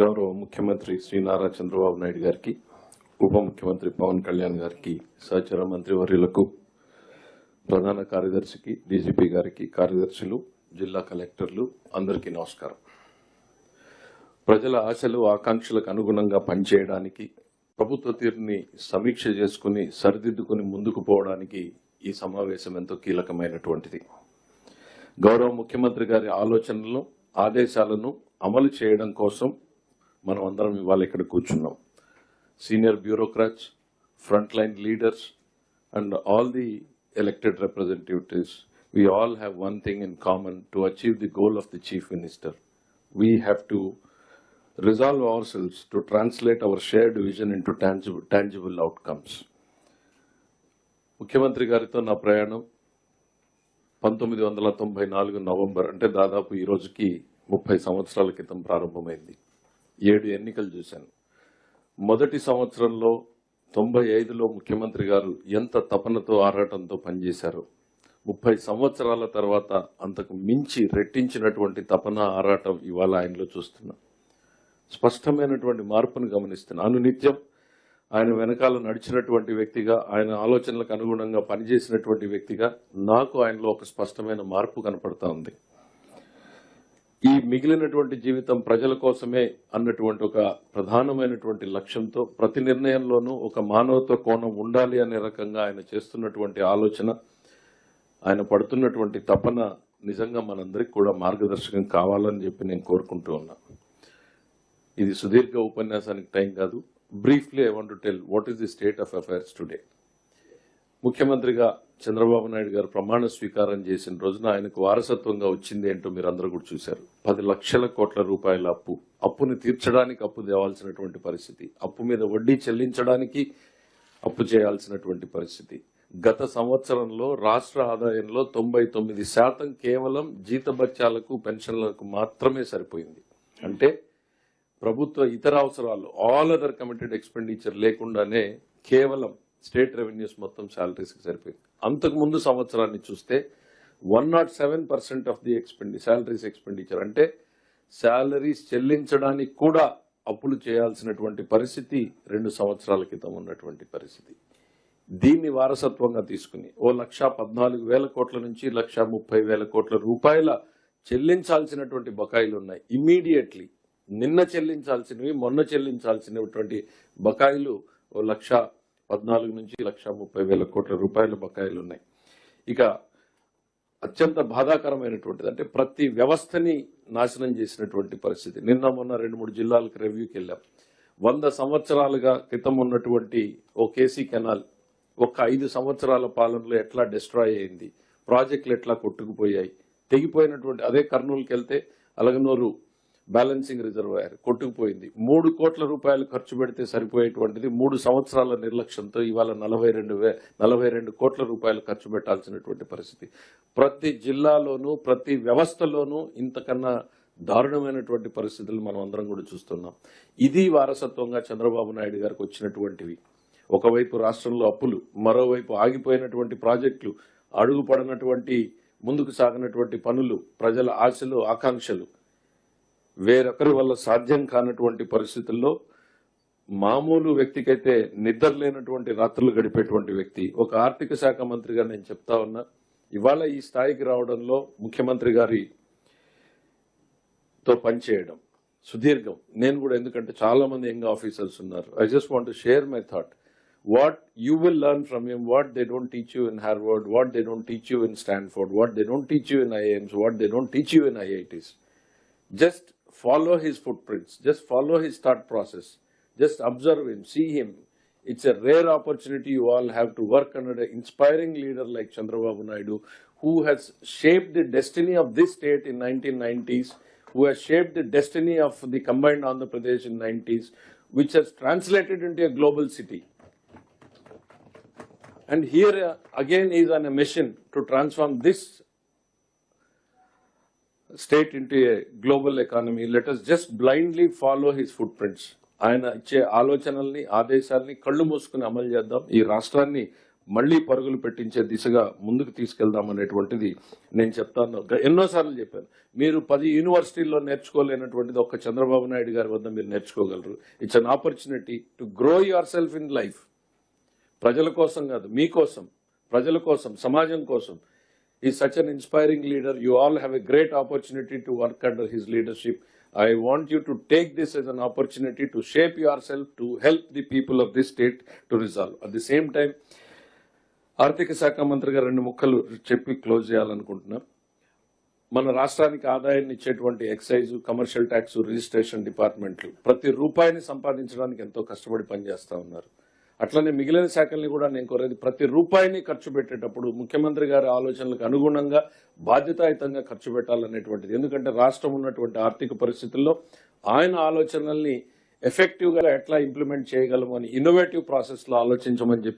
గౌరవ ముఖ్యమంత్రి శ్రీ నారా చంద్రబాబు నాయుడు గారికి, ఉప ముఖ్యమంత్రి పవన్ కళ్యాణ్ గారికి, సహచర మంత్రి వర్యులకు, ప్రధాన కార్యదర్శికి, డీజీపీ గారికి, కార్యదర్శులు, జిల్లా కలెక్టర్లు అందరికీ నమస్కారం. ప్రజల ఆశలు ఆకాంక్షలకు అనుగుణంగా పనిచేయడానికి, ప్రభుత్వ తీరుని సమీక్ష చేసుకుని సరిదిద్దుకుని ముందుకు పోవడానికి ఈ సమావేశం ఎంతో కీలకమైనటువంటిది. గౌరవ ముఖ్యమంత్రి గారి ఆలోచనలను, ఆదేశాలను అమలు చేయడం కోసం మనం అందరం ఇవాళ ఇక్కడ కూర్చున్నాం. Senior bureaucrats, front line leaders and all the elected representatives, we all have one thing in common: to achieve the goal of the Chief Minister. We have to resolve ourselves to translate our shared vision into tangible outcomes. ముఖ్యమంత్రి గారితో నా ప్రయాణం 1994 November, అంటే దాదాపు ఈ రోజుకి 30 సంవత్సరాల క్రితం ప్రారంభమైంది. 7 ఎన్నికలు చూశాను. మొదటి సంవత్సరంలో 95లో ముఖ్యమంత్రి గారు ఎంత తపనతో, ఆరాటంతో పనిచేశారు. 30 సంవత్సరాల తర్వాత అంతకు మించి రెట్టించినటువంటి తపన, ఆరాటం ఇవాళ ఆయనలో చూస్తున్నా. స్పష్టమైనటువంటి మార్పును గమనిస్తున్నా. అనునిత్యం ఆయన వెనకాల నడిచినటువంటి వ్యక్తిగా, ఆయన ఆలోచనలకు అనుగుణంగా పనిచేసినటువంటి వ్యక్తిగా నాకు ఆయనలో ఒక స్పష్టమైన మార్పు కనపడతా ఉంది. ఈ మిగిలినటువంటి జీవితం ప్రజల కోసమే అన్నటువంటి ఒక ప్రధానమైనటువంటి లక్ష్యంతో ప్రతి నిర్ణయంలోనూ ఒక మానవత్వ కోణం ఉండాలి అనే రకంగా ఆయన చేస్తున్నటువంటి ఆలోచన, ఆయన పడుతున్నటువంటి తపన నిజంగా మనందరికి కూడా మార్గదర్శకం కావాలని చెప్పి నేను కోరుకుంటూ ఉన్నా. ఇది సుదీర్ఘ ఉపన్యాసానికి టైం కాదు. Briefly I want to tell what is the state of affairs today. ముఖ్యమంత్రిగా చంద్రబాబు నాయుడు గారు ప్రమాణ స్వీకారం చేసిన రోజున ఆయనకు వారసత్వంగా వచ్చింది ఏంటో మీరు అందరూ కూడా చూశారు. 10 లక్షల కోట్ల రూపాయల అప్పుని తీర్చడానికి అప్పు తేవాల్సినటువంటి పరిస్థితి, అప్పు మీద వడ్డీ చెల్లించడానికి అప్పు చేయాల్సినటువంటి పరిస్థితి. గత సంవత్సరంలో రాష్ట్ర ఆదాయంలో 99% కేవలం జీతభత్యాలకు, పెన్షన్లకు మాత్రమే సరిపోయింది. అంటే ప్రభుత్వ ఇతర అవసరాలు, ఆల్ అదర్ కమిటెడ్ ఎక్స్పెండిచర్ లేకుండానే కేవలం స్టేట్ రెవెన్యూస్ మొత్తం శాలరీస్కి సరిపోయింది. అంతకు ముందు సంవత్సరాన్ని చూస్తే 107% ఆఫ్ ది శాలరీస్ ఎక్స్పెండిచర్, అంటే శాలరీస్ చెల్లించడానికి కూడా అప్పులు చేయాల్సినటువంటి పరిస్థితి 2 సంవత్సరాల క్రితం ఉన్నటువంటి పరిస్థితి. దీన్ని వారసత్వంగా తీసుకుని 1,14,000 కోట్ల నుంచి 1,30,000 కోట్ల రూపాయల చెల్లించాల్సినటువంటి బకాయిలు ఉన్నాయి. ఇమ్మీడియట్లీ నిన్న చెల్లించాల్సినవి, మొన్న చెల్లించాల్సినటువంటి బకాయిలు 1,14,000 నుంచి 1,30,000 కోట్ల రూపాయల బకాయిలు ఉన్నాయి. ఇక అత్యంత బాధాకరమైనటువంటిది అంటే ప్రతి వ్యవస్థని నాశనం చేసినటువంటి పరిస్థితి. నిన్న మొన్న 2-3 జిల్లాలకు రివ్యూకి వెళ్ళాం. 100 సంవత్సరాలుగా క్రితం ఉన్నటువంటి ఓ కేసీ కెనాల్ ఒక 5 సంవత్సరాల పాలనలో ఎట్లా డిస్ట్రాయ్ అయింది, ప్రాజెక్టులు ఎట్లా కొట్టుకుపోయాయి, తెగిపోయినటువంటి. అదే కర్నూలుకి వెళ్తే అలగనూరు బ్యాలెన్సింగ్ రిజర్వాయర్ కొట్టుకుపోయింది. 3 కోట్ల రూపాయలు ఖర్చు పెడితే సరిపోయేటువంటిది 3 సంవత్సరాల నిర్లక్ష్యంతో ఇవాళ 42 కోట్ల రూపాయలు ఖర్చు పెట్టాల్సినటువంటి పరిస్థితి. ప్రతి జిల్లాలోనూ, ప్రతి వ్యవస్థలోనూ ఇంతకన్నా దారుణమైనటువంటి పరిస్థితులు మనం అందరం కూడా చూస్తున్నాం. ఇది వారసత్వంగా చంద్రబాబు నాయుడు గారికి వచ్చినటువంటివి. ఒకవైపు రాష్ట్రంలో అప్పులు, మరోవైపు ఆగిపోయినటువంటి ప్రాజెక్టులు, అడుగుపడినటువంటి, ముందుకు సాగినటువంటి పనులు, ప్రజల ఆశలు, ఆకాంక్షలు, వేరొకరి వల్ల సాధ్యం కానటువంటి పరిస్థితుల్లో మామూలు వ్యక్తికైతే నిద్ర లేనటువంటి రాత్రులు గడిపేటువంటి వ్యక్తి, ఒక ఆర్థిక శాఖ మంత్రిగా నేను చెప్తా ఉన్నా. ఇవాళ ఈ స్థాయికి రావడంలో ముఖ్యమంత్రి గారితో పనిచేయడం సుదీర్ఘం. నేను కూడా, ఎందుకంటే చాలా మంది యంగ్ ఆఫీసర్స్ ఉన్నారు. I just want to share my thought. What you will learn from him, what they don't teach you in Harvard, what they don't teach you in Stanford, what they don't teach you in IIMs, what they don't teach you in IITs. Just follow his footprints, just follow his thought process, just observe him, see him. It's a rare opportunity you all have to work under an inspiring leader like Chandrababu Naidu, who has shaped the destiny of this state in 1990s, who has shaped the destiny of the combined Andhra Pradesh in 90s, which has translated into a global city. And here again is on a mission to transform this state into a global economy. Let us just blindly follow his footprints. ఆయన ఇచ్చే ఆలోచనల్ని, ఆదేశాలని కళ్ళు మూసుకుని అమలు చేద్దాం. ఈ రాష్ట్రాన్ని మళ్లీ పరుగులు పెట్టించే దిశగా ముందుకు తీసుకెళ్దాం అనేటువంటిది నేను చెప్తాను. ఎన్నోసార్లు చెప్పాను, మీరు 10 యూనివర్సిటీల్లో నేర్చుకోలేనటువంటిది ఒక్క చంద్రబాబు నాయుడు గారి వద్ద మీరు నేర్చుకోగలరు. It's an opportunity to grow your self in life. ప్రజల కోసం కాదు, మీకోసం, ప్రజల కోసం, సమాజం కోసం. He's such an inspiring leader. You all have a great opportunity to work under his leadership. I want you to take this as an opportunity to shape yourself to help the people of this state to resolve. At the same time, ఆర్థిక శాఖ మంత్రిగా 2 ముక్కలు చెప్పి close చేయాలనుకుంటున్నా. మన రాష్ట్రానికి ఆదాయాన్ని ఇచ్చేటువంటి ఎక్సైజ్, కమర్షియల్ ట్యాక్స్, రిజిస్ట్రేషన్ డిపార్ట్మెంట్లు ప్రతి రూపాయిని సంపాదించడానికి ఎంతో కష్టపడి పనిచేస్తా ఉన్నారు. అట్లనే మిగిలిన శాఖల్ని కూడా నేను కోరేది, ప్రతి రూపాయిని ఖర్చు పెట్టేటప్పుడు ముఖ్యమంత్రి గారి ఆలోచనలకు అనుగుణంగా బాధ్యతాయుతంగా ఖర్చు పెట్టాలనేటువంటిది. ఎందుకంటే రాష్ట్రం ఉన్నటువంటి ఆర్థిక పరిస్థితుల్లో ఆయన ఆలోచనల్ని ఎఫెక్టివ్ గా ఎట్లా ఇంప్లిమెంట్ చేయగలము అని ఇన్నోవేటివ్ ప్రాసెస్ లో ఆలోచించమని చెప్పి